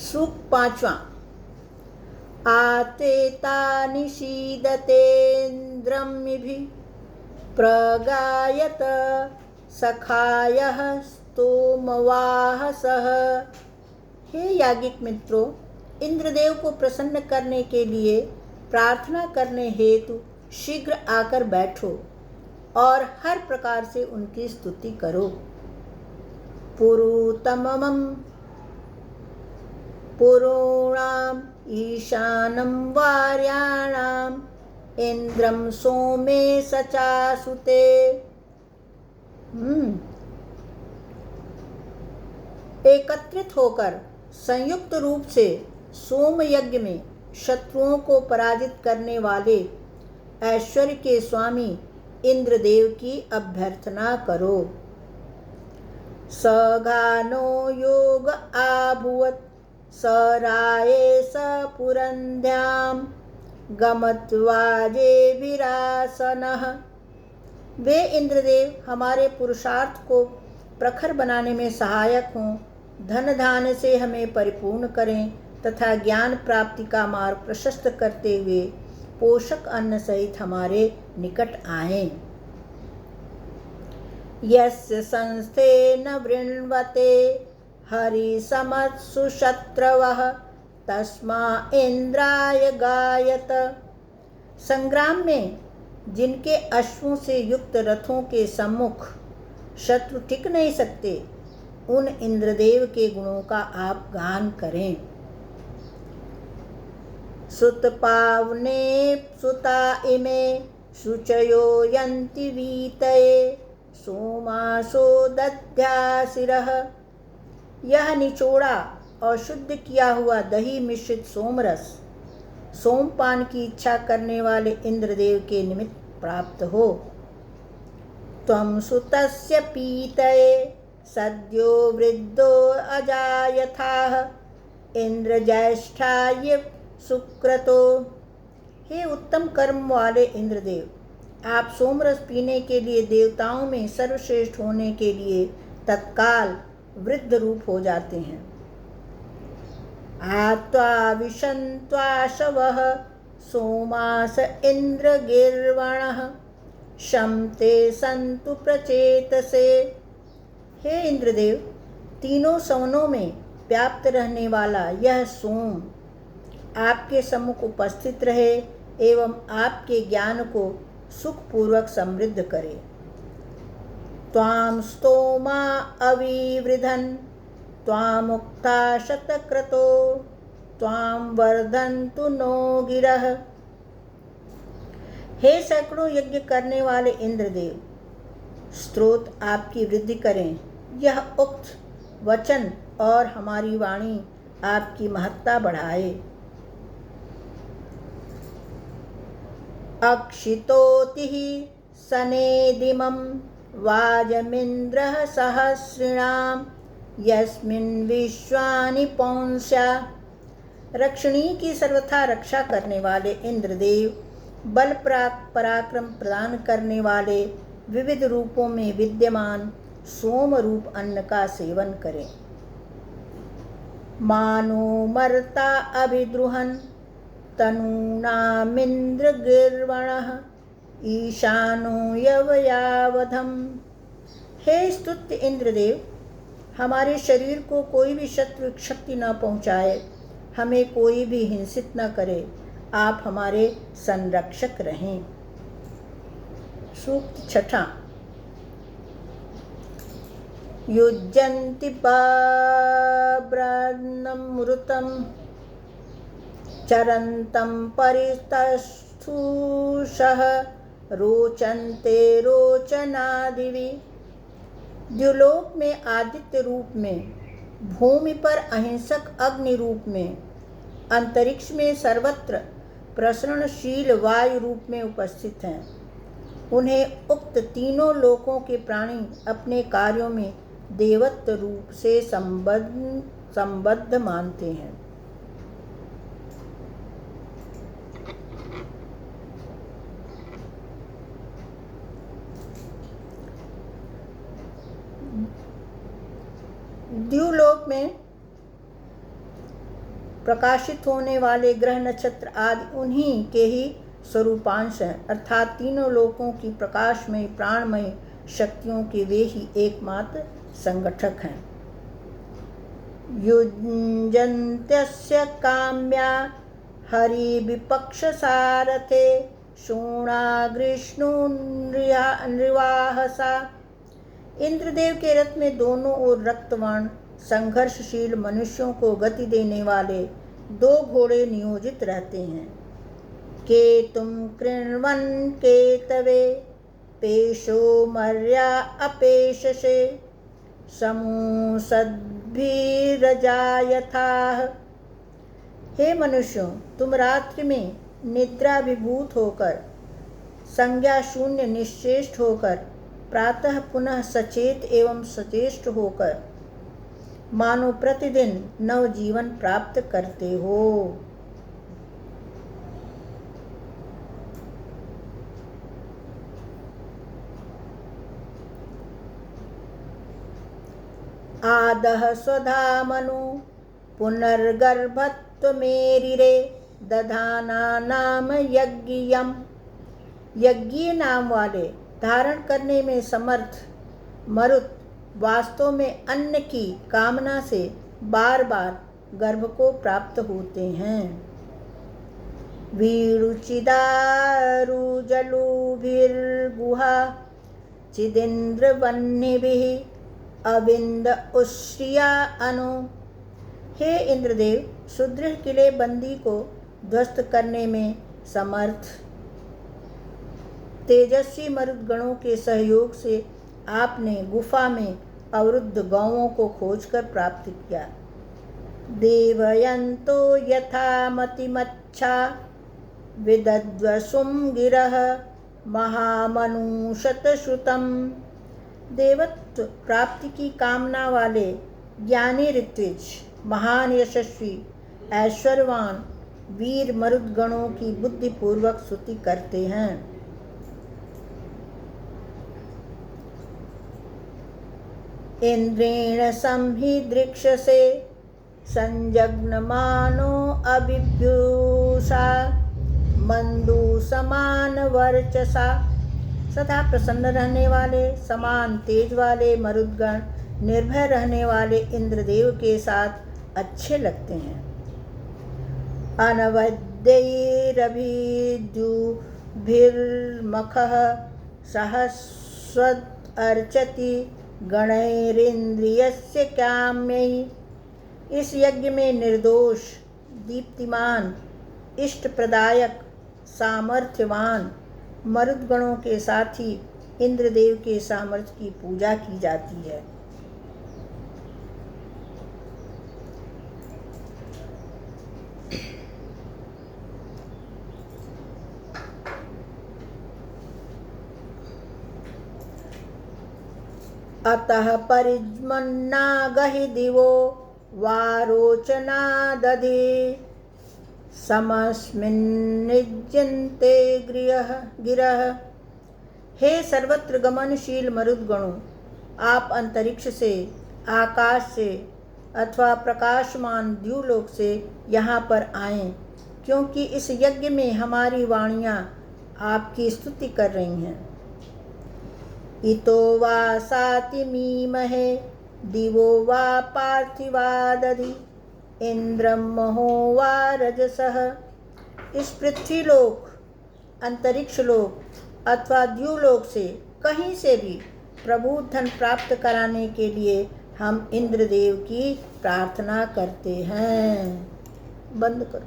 सूक्त पांचवा। आतेता निषीदतेन्द्रमिभि प्रगायत सखायः स्तोमवाहसः। हे याज्ञिक मित्रों, इंद्रदेव को प्रसन्न करने के लिए प्रार्थना करने हेतु शीघ्र आकर बैठो और हर प्रकार से उनकी स्तुति करो। पुरुतमं पुरूणाम ईशानं वार्याणाम इंद्रम सोमे सचासुते। एकत्रित होकर संयुक्त रूप से सोम यज्ञ में शत्रुओं को पराजित करने वाले ऐश्वर्य के स्वामी इंद्रदेव की अभ्यर्थना करो। सघानो योग आभुवत सराये सपुरंध्याम गमत्वाजे विरासनः। वे इंद्रदेव हमारे पुरुषार्थ को प्रखर बनाने में सहायक हों, धन धान्य से हमें परिपूर्ण करें तथा ज्ञान प्राप्ति का मार्ग प्रशस्त करते हुए पोषक अन्न सहित हमारे निकट आएं। यस्य संस्थे न वृण्वते हरिसमत्सु शत्रवः तस्मा इंद्राय गायत। संग्राम में जिनके अश्वों से युक्त रथों के सम्मुख शत्रु टिक नहीं सकते, उन इंद्रदेव के गुणों का आप गान करें। सुतपावने सुता इमे शुचयो यन्ति वीतये सोमासो दध्यासिरः। यह निचोड़ा और शुद्ध किया हुआ दही मिश्रित सोमरस सोमपान की इच्छा करने वाले इंद्रदेव के निमित्त प्राप्त हो। त्वं सुतस्य पीतये सद्यो वृद्धो अजायथाः इंद्रज्येष्ठाय सुक्रतो। हे उत्तम कर्म वाले इंद्रदेव, आप सोमरस पीने के लिए देवताओं में सर्वश्रेष्ठ होने के लिए तत्काल वृद्ध रूप हो जाते हैं। आत्वा विशन्त्वाशवः सोमास इंद्रगिर्वणः शम्ते सन्तु प्रचेतसे। हे इंद्रदेव, तीनों सवनों में व्याप्त रहने वाला यह सोम आपके सम्मुख उपस्थित रहे एवं आपके ज्ञान को सुखपूर्वक समृद्ध करे। त्वां स्तोमा अविवृधन् त्वामुक्ता शतक्रतो त्वां वर्धन्तु नो गिरः। हे सैकड़ों यज्ञ करने वाले इंद्रदेव, स्तोत्र आपकी वृद्धि करें। यह उक्त वचन और हमारी वाणी आपकी महत्ता बढ़ाए। अक्षितोतिः सनेदिमं वाजमिन्द्रः सहस्रिणां यस्मिन् विश्वानि पौंस्या। रक्षणी की सर्वथा रक्षा करने वाले इंद्रदेव बल पराक्रम प्रदान करने वाले विविध रूपों में विद्यमान सोम रूप अन्न का सेवन करें। मानो मर्ता अभिद्रुहन् तनूनामिन्द्रगिर्वणः ईशानो यवयावधम्। हे स्तुत्य इंद्रदेव, हमारे शरीर को कोई भी शत्रु क्षति न पहुँचाए, हमें कोई भी हिंसित न करे, आप हमारे संरक्षक रहें। सूक्त छठा। युज्यन्ति बाब्रान्नमृतं चरन्तं परितस्थुषः रोचन्ते रोचनादिवि। द्युलोक में आदित्य रूप में, भूमि पर अहिंसक अग्नि रूप में, अंतरिक्ष में सर्वत्र प्रसरणशील वायु रूप में उपस्थित हैं। उन्हें उक्त तीनों लोकों के प्राणी अपने कार्यों में देवत्व रूप से संबद्ध मानते हैं। द्युलोक में प्रकाशित होने वाले ग्रह नक्षत्र आदि उन्हीं के ही स्वरूपांश हैं, अर्थात तीनों लोकों की प्रकाशमय प्राणमय शक्तियों के वे ही एकमात्र संगठक हैं। युञ्जन्त्यस्य काम्या हरिविपक्षसारथे शूणाग्रिष्णुर्निवाहसा। इंद्रदेव के रथ में दोनों ओर रक्तवर्ण संघर्षशील मनुष्यों को गति देने वाले 2 घोड़े नियोजित रहते हैं। केतुं कृण्वन् केतवे पेशो मर्या अपेशसे समूसद्भिरजा यथाः। हे मनुष्यों, तुम रात्रि में निद्राभिभूत होकर संज्ञा शून्य निश्चेष्ट होकर प्रातः पुनः सचेत एवं सचेष्ट होकर मानो प्रतिदिन नव जीवन प्राप्त करते हो। आदः स्वधामनु पुनर्गर्भत्वमेरिरे दधाना नाम यज्ञियम्। यज्ञीय नाम वाले धारण करने में समर्थ मरुत वास्तव में अन्न की कामना से बार बार गर्भ को प्राप्त होते हैं। वीरुचिदारुजलुभिर्गुहा चिदिन्द्रवह्निभिः अविंद उश्रिया अनु। हे इंद्रदेव, सुदृढ़ किले बंदी को ध्वस्त करने में समर्थ तेजस्वी मरुदगणों के सहयोग से आपने गुफा में अवरुद्ध गौओं को खोजकर प्राप्त किया। देवयन्तो यथा मतिमच्छा विदद्वसुं गिरः महामनुशतश्रुतम्। देवत्व प्राप्ति की कामना वाले ज्ञानी ऋत्विज महान यशस्वी ऐश्वर्यवान वीर मरुदगणों की बुद्धिपूर्वक स्तुति करते हैं। इंद्रेण संहिदृक्षसे संजग्नमानो अभिभ्यूषा मंदु समान वर्चसा। सदा प्रसन्न रहने वाले समान तेज वाले मरुदगण निर्भय रहने वाले इंद्रदेव के साथ अच्छे लगते हैं। अनवद्यैरभिद्युभिर्मखः सहस्वत् अर्चति गणैरिन्द्रियस्य काम्यै। इस यज्ञ में निर्दोष दीप्तिमान इष्ट प्रदायक सामर्थ्यवान मरुदगणों के साथ ही इंद्रदेव के सामर्थ्य की पूजा की जाती है। अतः परिज्मन्नागहि दिवो वारोचना दधि समस्मिन्निज्यन्ते गिरः। हे सर्वत्र गमनशील मरुदगणों, आप अंतरिक्ष से, आकाश से अथवा प्रकाशमान द्युलोक से यहाँ पर आएं, क्योंकि इस यज्ञ में हमारी वाणियाँ आपकी स्तुति कर रही हैं। इतो वा सातिमीमहे दिवो वा पार्थिवा दधि इंद्रमहो वा रजसः। इस पृथ्वीलोक, अंतरिक्ष लोक अथवा द्युलोक से कहीं से भी प्रभु धन प्राप्त कराने के लिए हम इंद्रदेव की प्रार्थना करते हैं। बंद करो।